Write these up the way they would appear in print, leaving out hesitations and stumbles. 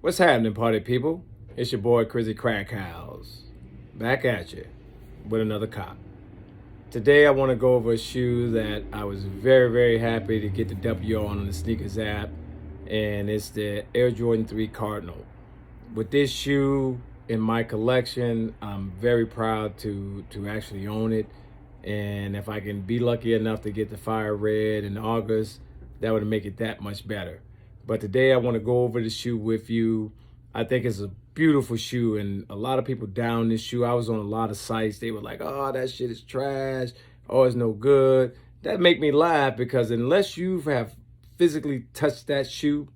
What's happening, party people? It's your boy Crizzy Crack House, back at you with another cop. Today I want to go over a shoe that I was very happy to get the W on the sneakers app, and it's the Air Jordan 3 Cardinal. With this shoe in my collection, I'm very proud to actually own it, and if I can be lucky enough to get the Fire Red in August, that would make it that much better. But today I want to go over the shoe with you. I think it's a beautiful shoe, and a lot of people down this shoe. I was on a lot of sites. They were like, oh, that shit is trash. Oh, it's no good. That make me laugh because unless you have physically touched that shoe,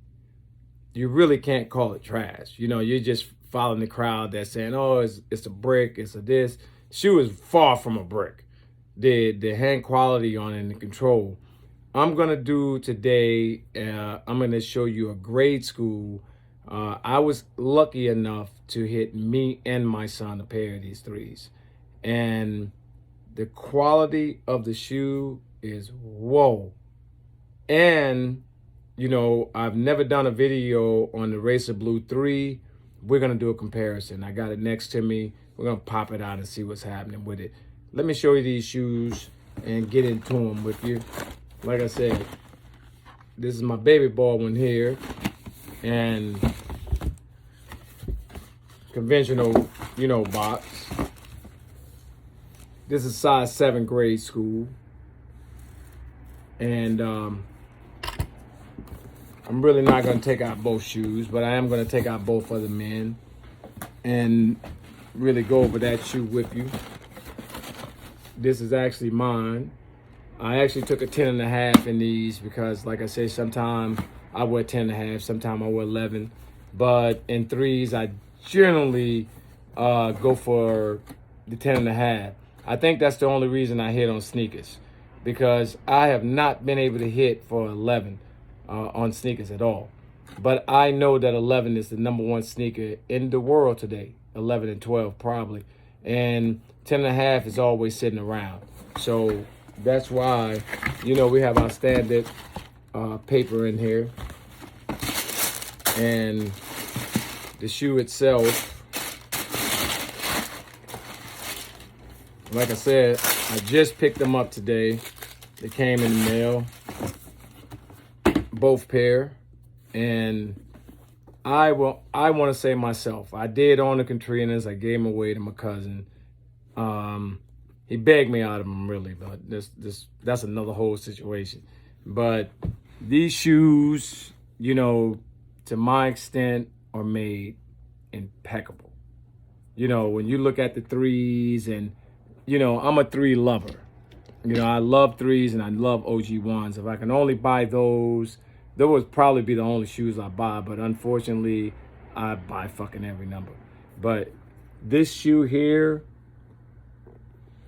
you really can't call it trash. You know, you're just following the crowd that's saying, oh, it's a brick, it's a this. Shoe is far from a brick. The hand quality on it and the control. I'm gonna do today, I'm gonna show you a grade school. I was lucky enough to hit me and my son a pair of these threes. And the quality of the shoe is whoa. And, you know, I've never done a video on the Racer Blue 3. We're gonna do a comparison. I got it next to me. We're gonna pop it out and see what's happening with it. Let me show you these shoes and get into them with you. Like I said, this is my baby boy one here, and conventional, you know, box. This is size 7 grade school, and I'm really not going to take out both shoes, but I am going to take out both other men and really go over that shoe with you. This is actually mine. I actually took a 10.5 in these because, like I say, sometimes I wear 10.5, sometimes I wear 11. But in threes, I generally go for the 10.5. I think that's the only reason I hit on sneakers, because I have not been able to hit for 11 on sneakers at all. But I know that 11 is the #1 sneaker in the world today. 11 and 12 probably. And 10.5 is always sitting around. So that's why, you know, we have our standard paper in here. And the shoe itself, like I said, I just picked them up today. They came in the mail, both pair. And I want to say myself, I did own the Katrinas. I gave them away to my cousin. He begged me out of them, really, but that's another whole situation. But these shoes, you know, to my extent, are made impeccable. You know, when you look at the threes, and, you know, I'm a 3 lover. You know, I love threes and I love OG ones. If I can only buy those would probably be the only shoes I buy. But unfortunately, I buy fucking every number. But this shoe here,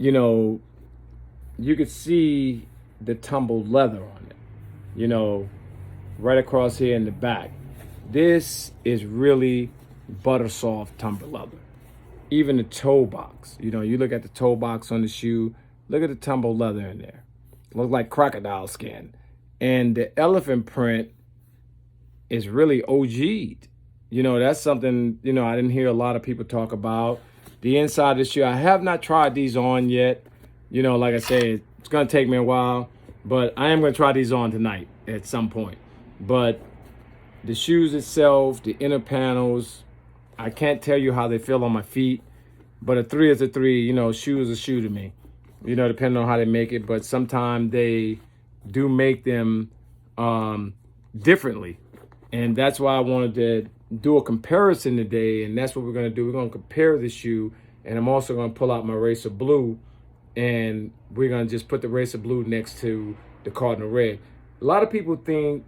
you know, you could see the tumbled leather on it, you know, right across here in the back. This is really butter soft tumbled leather. Even the toe box, you know, you look at the toe box on the shoe, look at the tumbled leather in there. It looks like crocodile skin. And the elephant print is really OG'd. You know, that's something, you know, I didn't hear a lot of people talk about. The inside of the shoe, I have not tried these on yet. You know, like I said, it's going to take me a while. But I am going to try these on tonight at some point. But the shoes itself, the inner panels, I can't tell you how they feel on my feet. But a 3 is a 3. You know, shoe is a shoe to me. You know, depending on how they make it. But sometimes they do make them differently. And that's why I wanted to do a comparison today, and that's what we're going to do. We're going to compare the shoe, and I'm also going to pull out my Racer Blue, and we're going to just put the Racer Blue next to the Cardinal Red. A lot of people think,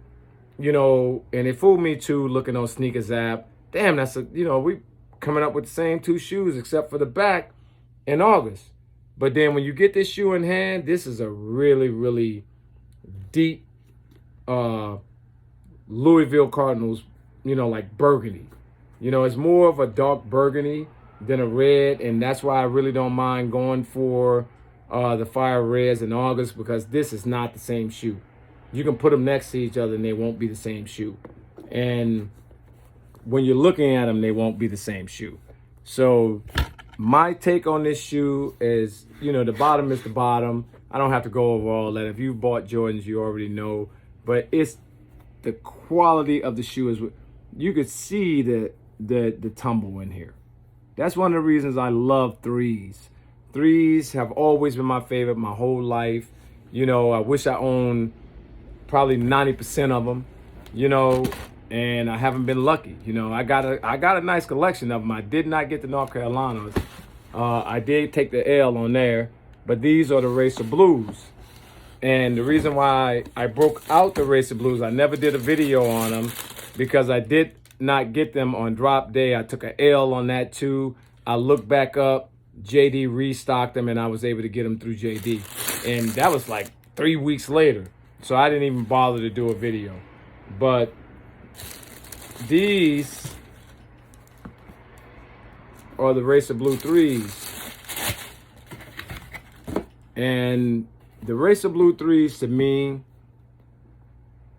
you know, and it fooled me too, looking on Sneakers app, damn, that's a, you know, we coming up with the same 2 shoes except for the back in August. But then when you get this shoe in hand, this is a really deep Louisville Cardinals, you know, like burgundy. You know, it's more of a dark burgundy than a red, and that's why I really don't mind going for the Fire Reds in August, because this is not the same shoe. You can put them next to each other and they won't be the same shoe. And when you're looking at them, they won't be the same shoe. So my take on this shoe is, the bottom is the bottom. I don't have to go over all that. If you bought Jordans, you already know. But it's the quality of the shoe is. You could see the tumble in here. That's one of the reasons I love threes. Threes have always been my favorite my whole life. I wish I owned probably 90% of them. And I haven't been lucky. I got a nice collection of them. I did not get the North Carolinas. I did take the L on there, but these are the Racer Blues. And the reason why I broke out the Racer Blues, I never did a video on them because I did not get them on drop day. I took an L on that too. I looked back up, JD restocked them, and I was able to get them through JD. And that was like 3 weeks later. So I didn't even bother to do a video. But these are the Racer Blue 3s. And the Racer Blue 3s, to me,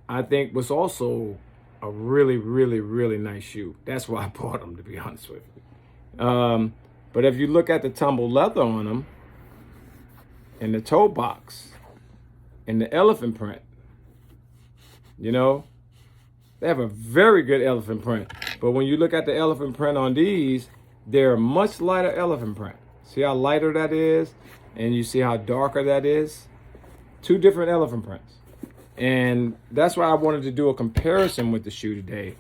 I think was also a really, really, really nice shoe. That's why I bought them, to be honest with you. But if you look at the tumble leather on them, and the toe box, and the elephant print, they have a very good elephant print. But when you look at the elephant print on these, they're a much lighter elephant print. See how lighter that is? And you see how darker that is? 2 different elephant prints. And that's why I wanted to do a comparison with the shoe today.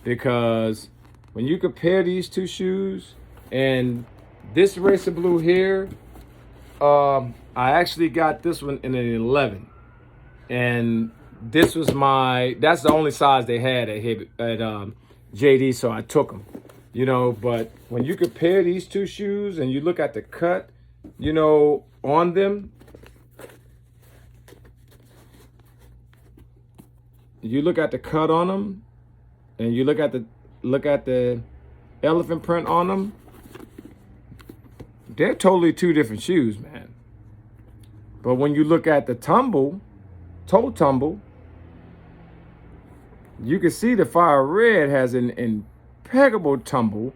Because when you compare these 2 shoes, and this Racer Blue here, I actually got this one in an 11. And this was that's the only size they had at JD, so I took them. But when you compare these 2 shoes and you look at the cut, on them, you look at the cut on them, and you look at the elephant print on them, they're totally 2 different shoes, man. But when you look at the toe tumble, you can see the Fire Red has an impeccable tumble,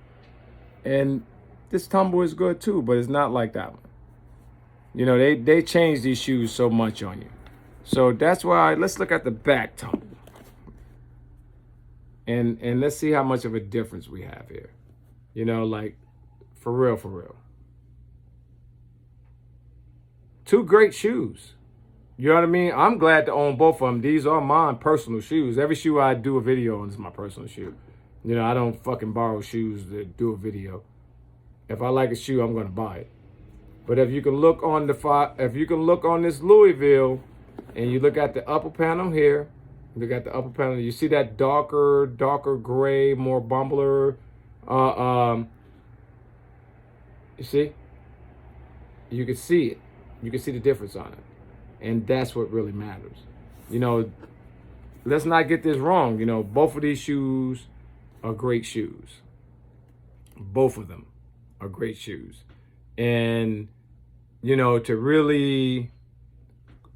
and this tumble is good too, but it's not like that one. They changed these shoes so much on you. So that's why, let's look at the back tumble. And let's see how much of a difference we have here. Like, for real. 2 great shoes. You know what I mean? I'm glad to own both of them. These are my personal shoes. Every shoe I do a video on is my personal shoe. I don't fucking borrow shoes to do a video. If I like a shoe, I'm gonna buy it. But if you can look on this Louisville, and you look at the upper panel here, you see that darker gray, more bumbler. You see? You can see it. You can see the difference on it. And that's what really matters. Let's not get this wrong. Both of these shoes are great shoes. Both of them are great shoes. And, to really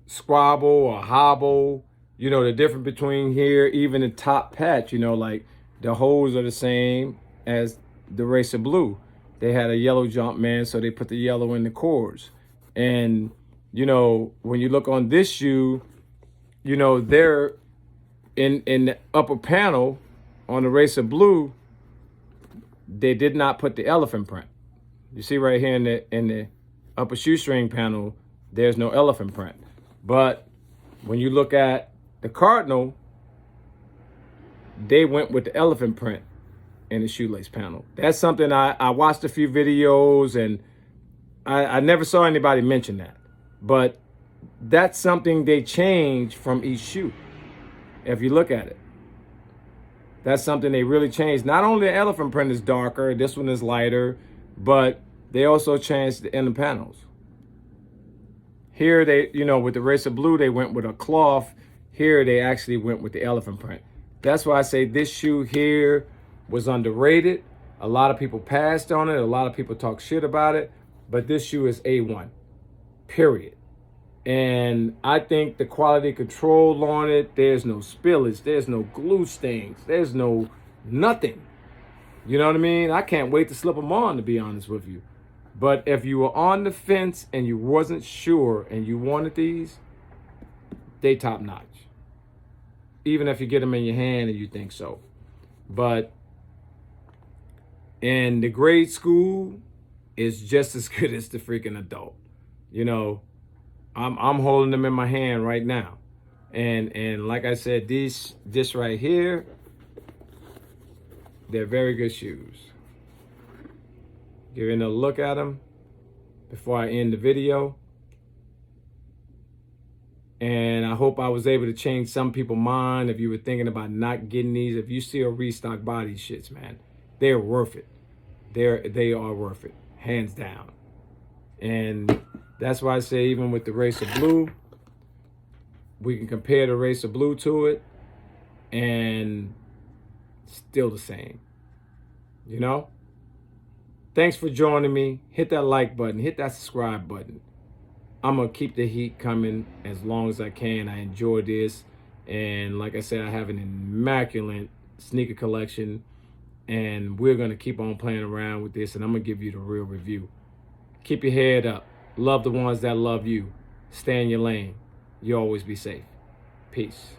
squabble or hobble, the difference between here, even the top patch, like the holes are the same as the Racer Blue. They had a yellow jump, man, so they put the yellow in the cores. And, when you look on this shoe, they're in the upper panel on the Racer Blue, they did not put the elephant print. You see right here in the upper shoestring panel, there's no elephant print. But when you look at the Cardinal, they went with the elephant print in the shoelace panel. That's something I watched a few videos, and I never saw anybody mention that. But that's something they changed from each shoe. If you look at it, that's something they really changed. Not only the elephant print is darker, this one is lighter, but they also changed the inner panels. Here they, with the Racer Blue, they went with a cloth. Here they actually went with the elephant print. That's why I say this shoe here was underrated. A lot of people passed on it. A lot of people talk shit about it. But this shoe is A1, period. And I think the quality control on it, there's no spillage, there's no glue stains, there's no nothing. You know what I mean? I can't wait to slip them on, to be honest with you. But if you were on the fence and you wasn't sure and you wanted these, they top notch. Even if you get them in your hand and you think so. But in the grade school, it's just as good as the freaking adult. You know, I'm holding them in my hand right now. And like I said, this right here, they're very good shoes. Giving a look at them before I end the video. And I hope I was able to change some people's mind. If you were thinking about not getting these, if you still restock buy these shits, man, they're worth it. They are worth it, hands down. And that's why I say even with the Racer Blue, we can compare the Racer Blue to it and still the same, you know? Thanks for joining me. Hit that like button, hit that subscribe button. I'm going to keep the heat coming as long as I can. I enjoy this. And like I said, I have an immaculate sneaker collection. And we're going to keep on playing around with this. And I'm going to give you the real review. Keep your head up. Love the ones that love you. Stay in your lane. You always be safe. Peace.